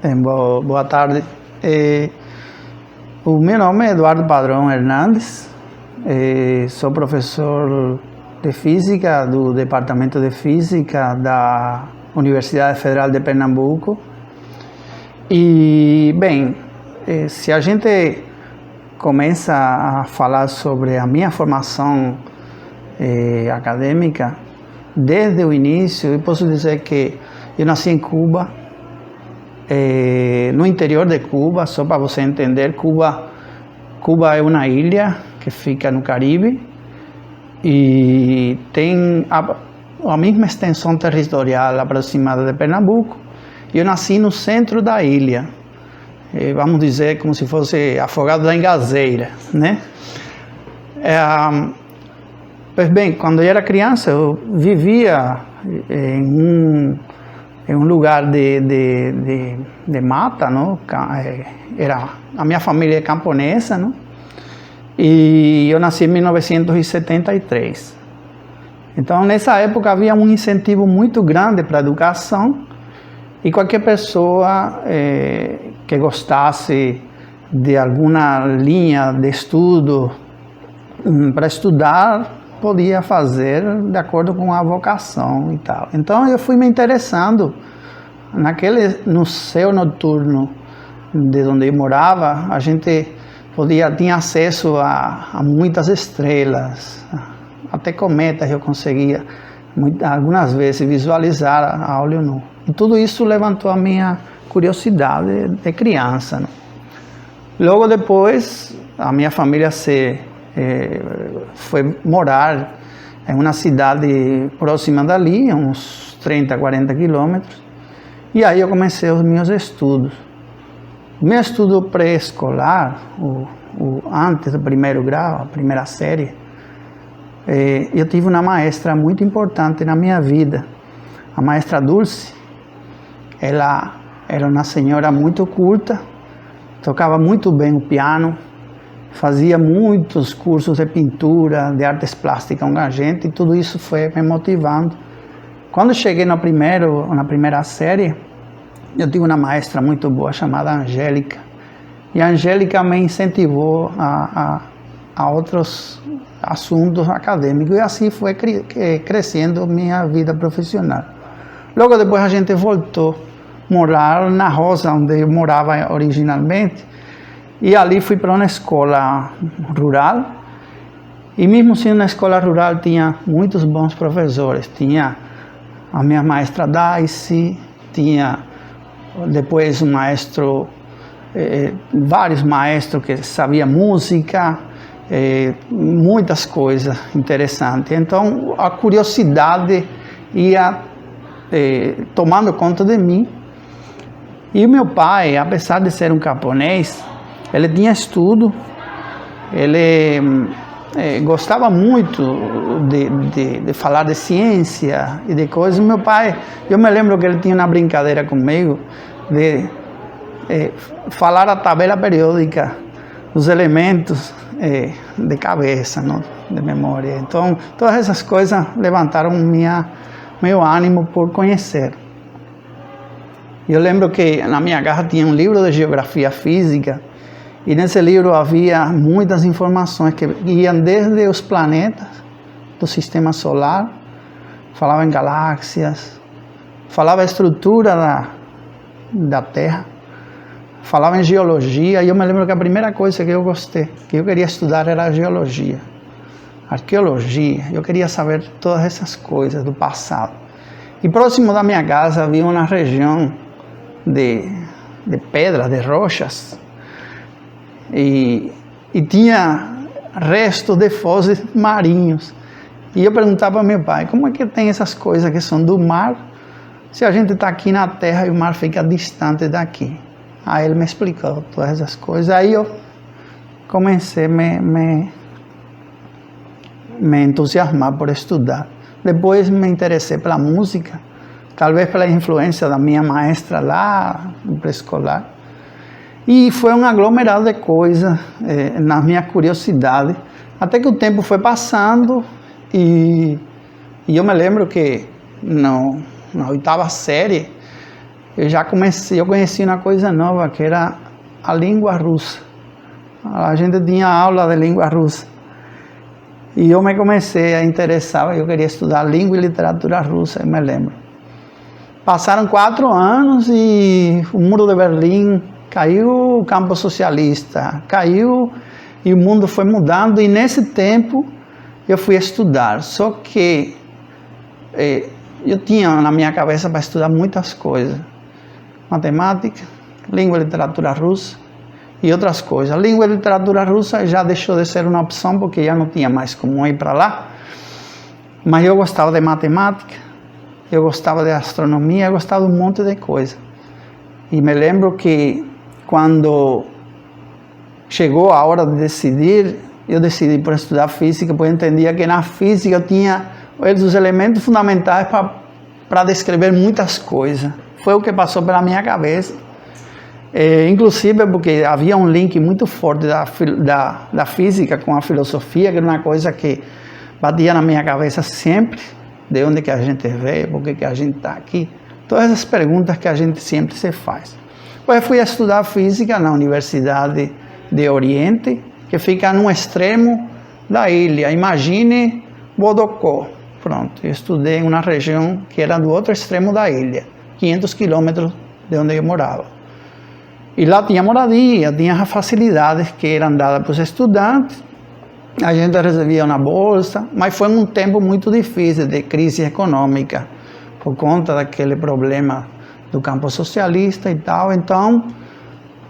Boa tarde. O meu nome é Eduardo Padrão Hernandes, sou professor de Física do Departamento de Física da Universidade Federal de Pernambuco. E, bem, se a gente começa a falar sobre a minha formação acadêmica, desde o início, eu posso dizer que eu nasci em Cuba, no interior de Cuba, só para você entender. Cuba é uma ilha que fica no Caribe e tem a mesma extensão territorial aproximada de Pernambuco. Eu nasci no centro da ilha, vamos dizer como se fosse Afogado da Engazeira, né? Pois bem, quando eu era criança, eu vivia em um lugar de mata, não? A minha família é camponesa, não? E eu nasci em 1973. Então, nessa época, havia um incentivo muito grande para a educação, e qualquer pessoa que gostasse de alguma linha de estudo para estudar, podia fazer de acordo com a vocação e tal. Então eu fui me interessando no céu noturno de onde eu morava. A gente tinha acesso a muitas estrelas, até cometas eu conseguia algumas vezes visualizar a olho nu. E tudo isso levantou a minha curiosidade de criança, né? Logo depois, a minha família foi morar em uma cidade próxima dali, uns 30, 40 quilômetros, e aí eu comecei os meus estudos. O meu estudo pré-escolar, antes do primeiro grau, a primeira série, eu tive uma maestra muito importante na minha vida, a maestra Dulce. Ela era uma senhora muito culta, tocava muito bem o piano, fazia muitos cursos de pintura, de artes plásticas com a gente, e tudo isso foi me motivando. Quando cheguei na primeira série, eu tive uma maestra muito boa chamada Angélica, e a Angélica me incentivou a outros assuntos acadêmicos, e assim foi crescendo minha vida profissional. Logo depois a gente voltou a morar na roça onde eu morava originalmente, e ali fui para uma escola rural, e mesmo sendo na escola rural tinha muitos bons professores. Tinha a minha maestra Daisy, tinha depois um maestro, vários maestros que sabiam música, muitas coisas interessantes. Então a curiosidade ia tomando conta de mim. E o meu pai, apesar de ser um camponês, ele tinha estudo, ele gostava muito de falar de ciência e de coisas. Meu pai, eu me lembro que ele tinha uma brincadeira comigo de falar a tabela periódica dos elementos de cabeça, não? De memória. Então, todas essas coisas levantaram meu ânimo por conhecer. Eu lembro que na minha casa tinha um livro de geografia física, e nesse livro havia muitas informações que iam desde os planetas do sistema solar, falava em galáxias, falava a estrutura da Terra, falava em geologia. E eu me lembro que a primeira coisa que eu queria estudar era a geologia, arqueologia. Eu queria saber todas essas coisas do passado. E próximo da minha casa havia uma região de pedras, de rochas, e tinha restos de fósseis marinhos. E eu perguntava ao meu pai, como é que tem essas coisas que são do mar, se a gente está aqui na Terra e o mar fica distante daqui? Aí ele me explicou todas essas coisas. Aí eu comecei a me entusiasmar por estudar. Depois me interessei pela música, talvez pela influência da minha maestra lá no pré-escolar. E foi um aglomerado de coisas na minha curiosidade, até que o tempo foi passando, e eu me lembro que na oitava série eu conheci uma coisa nova, que era a língua russa. A gente tinha aula de língua russa. E eu me comecei a interessar, eu queria estudar língua e literatura russa, eu me lembro. Passaram 4 anos e o muro de Berlim caiu, o campo socialista caiu e o mundo foi mudando. E nesse tempo eu fui estudar, só que eu tinha na minha cabeça para estudar muitas coisas. Matemática, língua e literatura russa e outras coisas. A língua e literatura russa já deixou de ser uma opção porque já não tinha mais como ir para lá. Mas eu gostava de matemática, eu gostava de astronomia, eu gostava de um monte de coisa. E me lembro que quando chegou a hora de decidir, eu decidi por estudar física, porque eu entendia que na física eu tinha os elementos fundamentais para descrever muitas coisas. Foi o que passou pela minha cabeça. Inclusive porque havia um link muito forte da física com a filosofia, que era uma coisa que batia na minha cabeça sempre. De onde que a gente veio, por que a gente está aqui. Todas essas perguntas que a gente sempre se faz. Depois fui estudar física na Universidade de Oriente, que fica no extremo da ilha. Imagine Bodocó. Pronto, eu estudei em uma região que era do outro extremo da ilha, 500 quilômetros de onde eu morava. E lá tinha moradia, tinha as facilidades que eram dadas para os estudantes. A gente recebia uma bolsa, mas foi um tempo muito difícil de crise econômica, por conta daquele problema do campo socialista e tal. Então,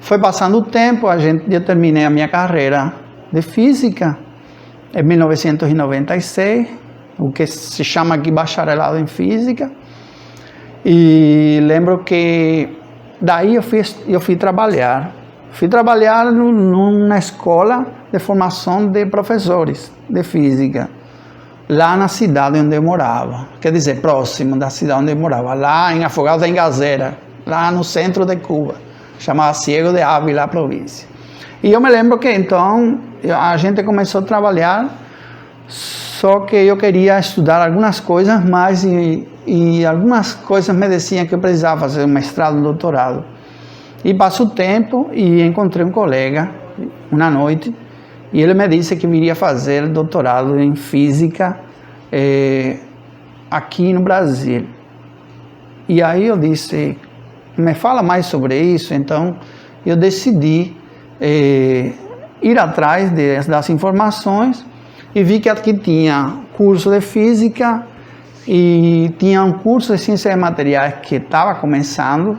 foi passando o tempo, eu terminei a minha carreira de física em 1996, o que se chama aqui bacharelado em física. E lembro que daí eu fui trabalhar. Fui trabalhar numa escola de formação de professores de física, lá na cidade onde eu morava. Quer dizer, próximo da cidade onde eu morava, lá em Afogados da Ingazeira, lá no centro de Cuba, chamada Ciego de Ávila, a província. E eu me lembro que então a gente começou a trabalhar, só que eu queria estudar algumas coisas mais e algumas coisas me diziam que eu precisava fazer um mestrado, um doutorado. E passou o tempo e encontrei um colega, uma noite, e ele me disse que viria fazer doutorado em física aqui no Brasil. E aí eu disse, me fala mais sobre isso. Então eu decidi ir atrás das informações e vi que aqui tinha curso de física e tinha um curso de ciência de materiais que estava começando.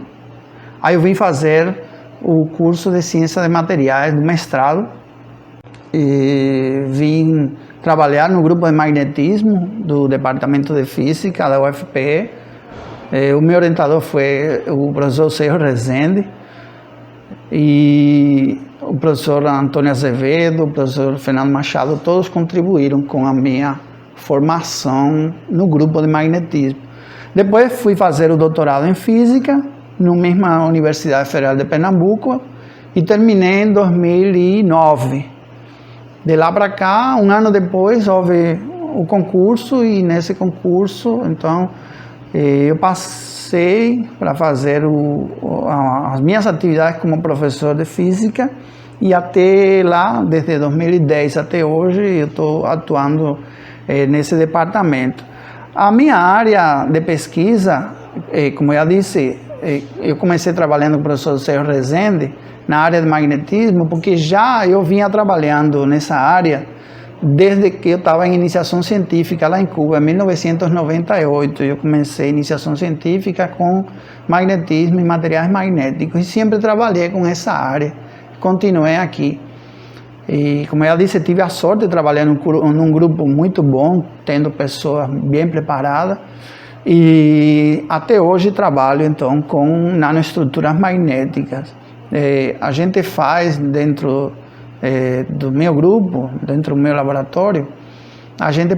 Aí eu vim fazer o curso de ciência de materiais do mestrado e vim trabalhar no grupo de magnetismo do departamento de física da UFPE. O meu orientador foi o professor Sérgio Rezende e o professor Antônio Azevedo, o professor Fernando Machado, todos contribuíram com a minha formação no grupo de magnetismo. Depois fui fazer o doutorado em física na mesma Universidade Federal de Pernambuco e terminei em 2009. De lá para cá, um ano depois, houve o concurso e nesse concurso, então, eu passei para fazer as minhas atividades como professor de física e até lá, desde 2010 até hoje, eu estou atuando nesse departamento. A minha área de pesquisa, como eu disse, eu comecei trabalhando com o professor Sérgio Rezende na área de magnetismo, porque já eu vinha trabalhando nessa área desde que eu estava em iniciação científica lá em Cuba, em 1998. Eu comecei iniciação científica com magnetismo e materiais magnéticos e sempre trabalhei com essa área. Continuei aqui. E, como eu disse, tive a sorte de trabalhar num grupo muito bom, tendo pessoas bem preparadas. E até hoje trabalho então com nanoestruturas magnéticas. A gente faz dentro do meu grupo, dentro do meu laboratório, a gente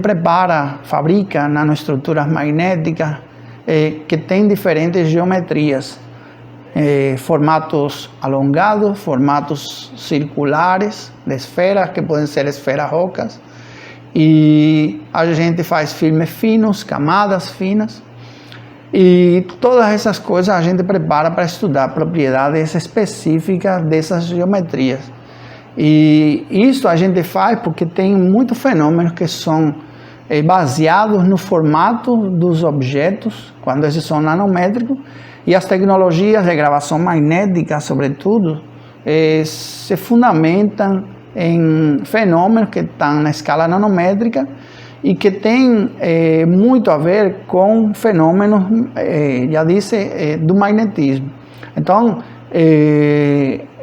fabrica nanoestruturas magnéticas que têm diferentes geometrias, formatos alongados, formatos circulares, de esferas, que podem ser esferas ocas. E a gente faz filmes finos, camadas finas, E todas essas coisas a gente prepara para estudar propriedades específicas dessas geometrias. E isso a gente faz porque tem muitos fenômenos que são baseados no formato dos objetos, quando esses são nanométricos, e as tecnologias de gravação magnética, sobretudo, se fundamentam em fenômenos que estão na escala nanométrica e que tem muito a ver com fenômenos, já disse, do magnetismo. Então,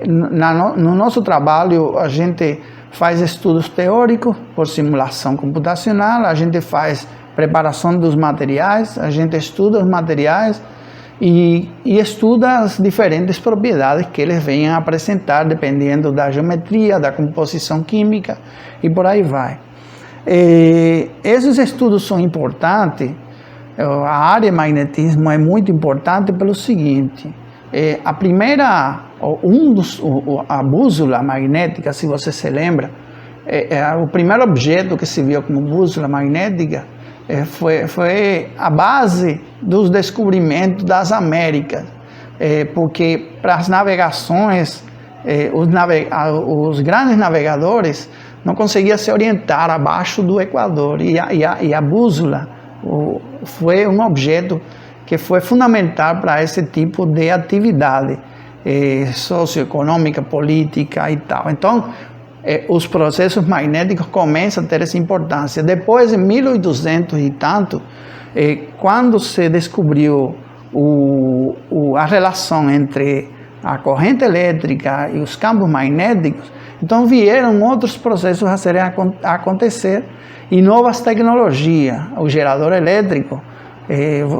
no nosso trabalho, a gente faz estudos teóricos por simulação computacional, a gente faz preparação dos materiais, a gente estuda os materiais e estuda as diferentes propriedades que eles venham a apresentar, dependendo da geometria, da composição química e por aí vai. Esses estudos são importantes. A área de magnetismo é muito importante pelo seguinte: a bússola magnética, se você se lembra, o primeiro objeto que se viu como bússola magnética foi a base dos descobrimentos das Américas, porque para as navegações, os grandes navegadores não conseguiam se orientar abaixo do Equador, e a bússola foi um objeto que foi fundamental para esse tipo de atividade socioeconômica, política e tal. Então, os processos magnéticos começam a ter essa importância. Depois, em 1800 e tanto, quando se descobriu a relação entre a corrente elétrica e os campos magnéticos, então vieram outros processos a acontecer e novas tecnologias. O gerador elétrico,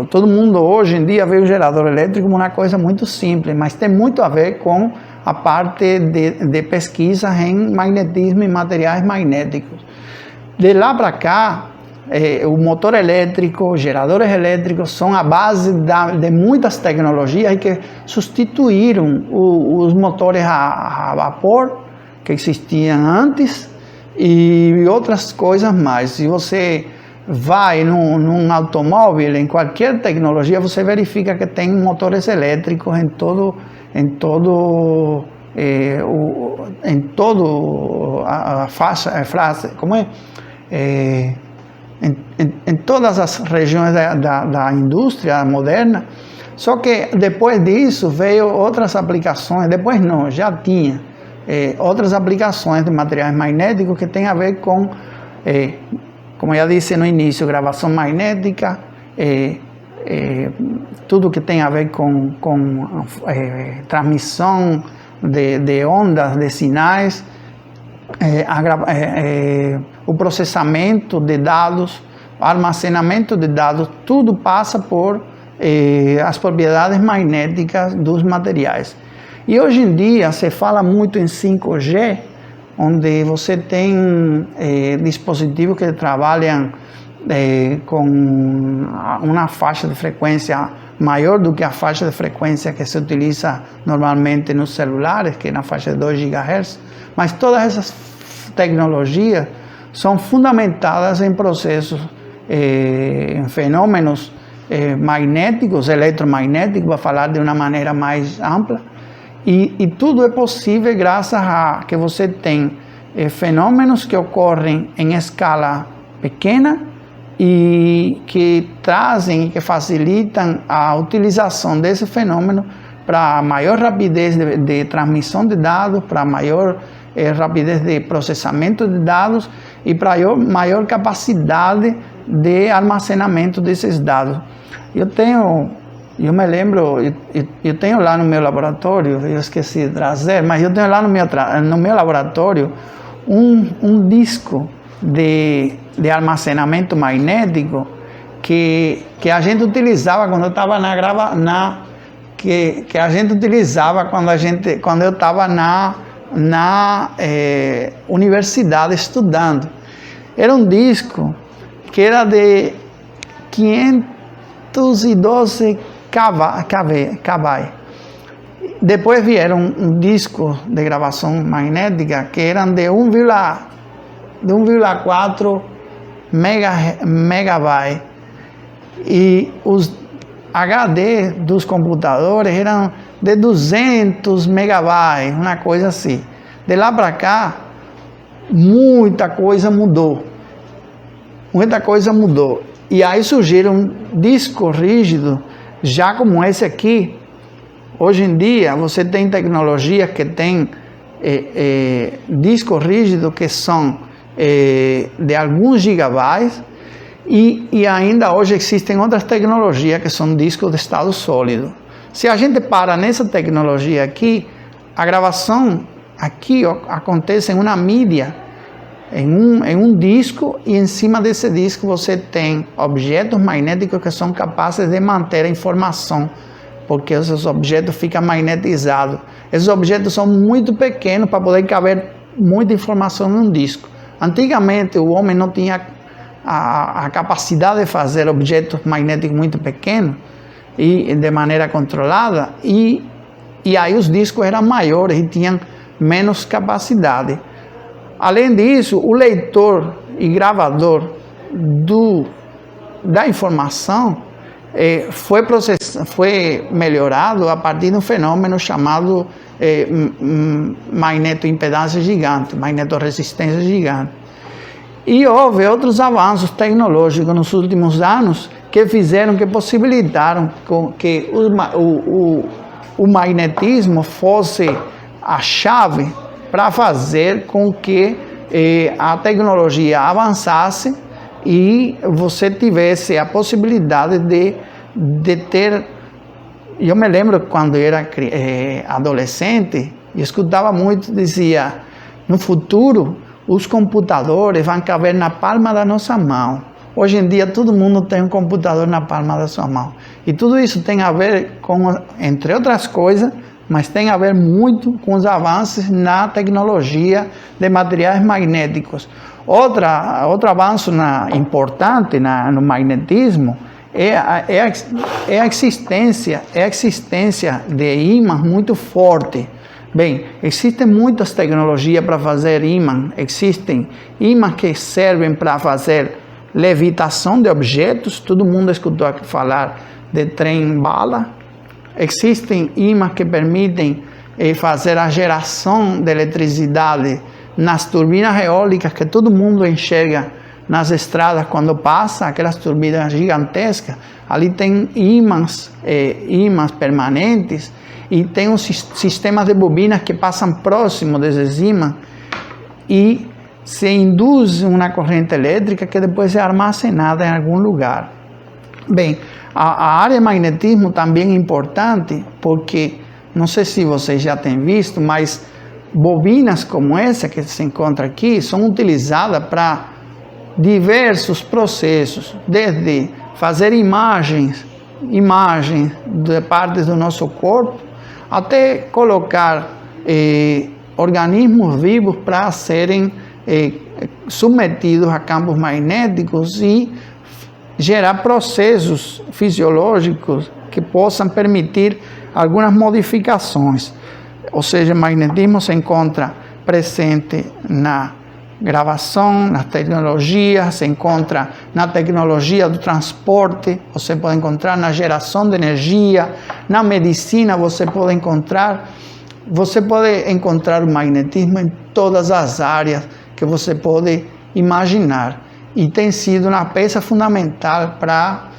todo mundo hoje em dia vê o gerador elétrico como uma coisa muito simples, mas tem muito a ver com a parte de pesquisa em magnetismo e materiais magnéticos. De lá para cá, o motor elétrico, os geradores elétricos são a base de muitas tecnologias que substituíram os motores a vapor que existiam antes e outras coisas mais. Se você vai num automóvel, em qualquer tecnologia, você verifica que tem motores elétricos em todo a faixa, como é? Em todas as regiões da indústria moderna. Só que depois disso veio outras aplicações, depois não, já tinha outras aplicações de materiais magnéticos que tem a ver com, como já disse no início, gravação magnética, tudo que tem a ver com transmissão de ondas, de sinais, o processamento de dados, o armazenamento de dados, tudo passa por as propriedades magnéticas dos materiais. E hoje em dia se fala muito em 5G, onde você tem dispositivos que trabalham com uma faixa de frequência maior do que a faixa de frequência que se utiliza normalmente nos celulares, que é na faixa de 2 GHz, mas todas essas tecnologias são fundamentadas em processos, em fenômenos magnéticos, eletromagnéticos, para falar de uma maneira mais ampla, e tudo é possível graças a que você tem fenômenos que ocorrem em escala pequena e que trazem e que facilitam a utilização desse fenômeno para maior rapidez de transmissão de dados, para maior rapidez de processamento de dados e para maior capacidade de armazenamento desses dados. Eu me lembro, eu tenho lá no meu laboratório, eu esqueci de trazer, mas eu tenho lá no meu laboratório um disco de armazenamento magnético que a gente utilizava quando eu estava que a gente utilizava quando eu estava na universidade estudando. Era um disco que era de 512 kV. Depois vieram um disco de gravação magnética que eram de 1,4 megabyte. E HD dos computadores eram de 200 megabytes, uma coisa assim. De lá para cá, muita coisa mudou. Muita coisa mudou. E aí surgiram discos rígidos, já como esse aqui. Hoje em dia, você tem tecnologias que tem discos rígidos que são de alguns gigabytes, e ainda hoje existem outras tecnologias que são discos de estado sólido. Se a gente para nessa tecnologia aqui, a gravação aqui acontece em uma mídia, em um disco, e em cima desse disco você tem objetos magnéticos que são capazes de manter a informação, porque esses objetos ficam magnetizados. Esses objetos são muito pequenos para poder caber muita informação num disco. Antigamente o homem não tinha a capacidade de fazer objetos magnéticos muito pequenos e de maneira controlada, e aí os discos eram maiores e tinham menos capacidade. Além disso, o leitor e gravador da informação foi melhorado a partir de um fenômeno chamado magnetoimpedância gigante, magnetoresistência gigante. E houve outros avanços tecnológicos nos últimos anos que fizeram, que possibilitaram que o magnetismo fosse a chave para fazer com que a tecnologia avançasse e você tivesse a possibilidade de ter... Eu me lembro quando eu era adolescente, eu escutava muito, dizia, no futuro os computadores vão caber na palma da nossa mão. Hoje em dia todo mundo tem um computador na palma da sua mão. E tudo isso tem a ver com, entre outras coisas, mas tem a ver muito com os avanços na tecnologia de materiais magnéticos. Outro avanço importante no magnetismo é a existência de ímãs muito forte. Bem, existem muitas tecnologias para fazer ímã. Existem ímãs que servem para fazer levitação de objetos. Todo mundo escutou falar de trem-bala. Existem ímãs que permitem fazer a geração de eletricidade nas turbinas eólicas que todo mundo enxerga nas estradas quando passa, aquelas turbinas gigantescas. Ali tem ímãs permanentes, e tem uns sistemas de bobinas que passam próximo desses ímãs e se induz uma corrente elétrica que depois é armazenada em algum lugar. Bem, a área de magnetismo também é importante, porque, não sei se vocês já têm visto, mas bobinas como essa que se encontra aqui são utilizadas para diversos processos, desde fazer imagens de partes do nosso corpo, até colocar organismos vivos para serem submetidos a campos magnéticos e gerar processos fisiológicos que possam permitir algumas modificações. Ou seja, o magnetismo se encontra presente na gravação, nas tecnologias, se encontra na tecnologia do transporte, você pode encontrar na geração de energia, na medicina você pode encontrar o magnetismo em todas as áreas que você pode imaginar. E tem sido uma peça fundamental para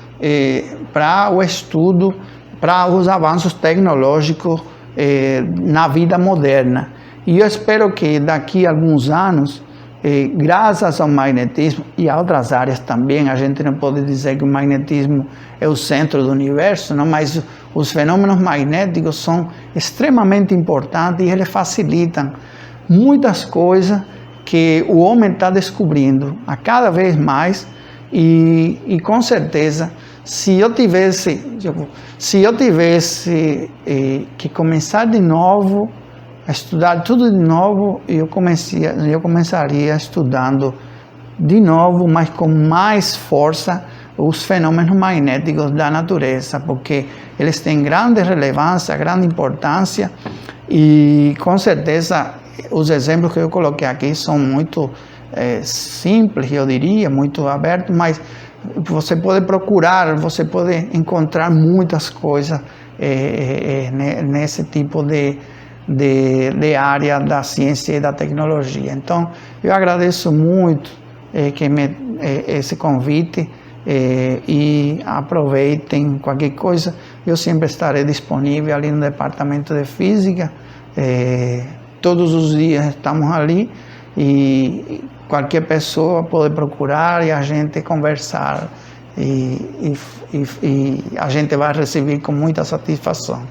o estudo, para os avanços tecnológicos na vida moderna. E eu espero que daqui a alguns anos, graças ao magnetismo e a outras áreas também, a gente não pode dizer que o magnetismo é o centro do universo, não, mas os fenômenos magnéticos são extremamente importantes e eles facilitam muitas coisas que o homem está descobrindo a cada vez mais, e com certeza, se eu tivesse que começar de novo, a estudar tudo de novo, eu começaria estudando de novo, mas com mais força, os fenômenos magnéticos da natureza, porque eles têm grande relevância, grande importância, e com certeza os exemplos que eu coloquei aqui são muito simples, eu diria, muito abertos, mas você pode procurar, você pode encontrar muitas coisas nesse tipo de área da ciência e da tecnologia. Então, eu agradeço muito esse convite e aproveitem qualquer coisa. Eu sempre estarei disponível ali no departamento de física. Todos os dias estamos ali e qualquer pessoa pode procurar e a gente conversar e a gente vai receber com muita satisfação.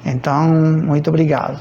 Então, muito obrigado.